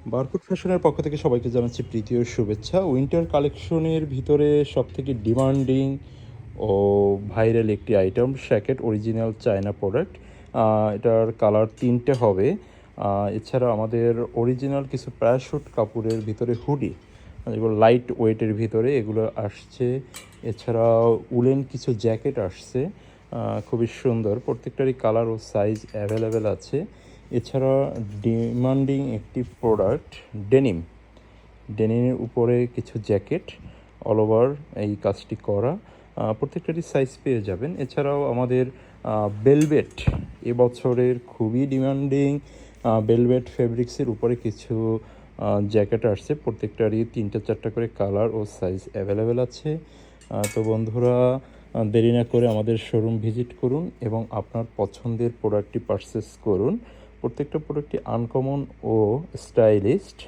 Barcode ফ্যাশনের পক্ষ থেকে সবাইকে জানাচ্ছি প্রীতি ও শুভেচ্ছা। উইন্টার কালেকশনের ভিতরে সবথেকে ডিমান্ডিং ও ভাইরাল একটি আইটেম শ্যাকেট অরিজিনাল চায়না প্রোডাক্ট। এটার কালার 3টে হবে। এছাড়া আমাদের অরিজিনাল কিছু প্যারাশুট কাপড়ের ভিতরে হুডি, এগুলো লাইট ওয়েটের ভিতরে এগুলো আসছে। এছাড়া উলেন কিছু জ্যাকেট আসছে, খুবই সুন্দর। প্রত্যেকটারই কালার ও সাইজ অ্যাভেলেবেল আছে। এছাড়া ডিমান্ডিং একটি প্রোডাক্ট ডেনিমের উপরে কিছু জ্যাকেট, অল ওভার এই কাজটি করা। প্রত্যেকটারই সাইজ পেয়ে যাবেন। এছাড়াও আমাদের বেলভেট এবছরের খুবই ডিমান্ডিং বেলভেট ফেব্রিক্সের উপরে কিছু জ্যাকেট আসছে। প্রত্যেকটারই 3-4টা করে কালার ও সাইজ অ্যাভেলেবেল আছে। তো বন্ধুরা, দেরি না করে আমাদের শোরুম ভিজিট করুন এবং আপনার পছন্দের প্রোডাক্টটি পারচেস করুন। প্রত্যেকটা প্রোডাক্টই আনকমন ও স্টাইলিশড।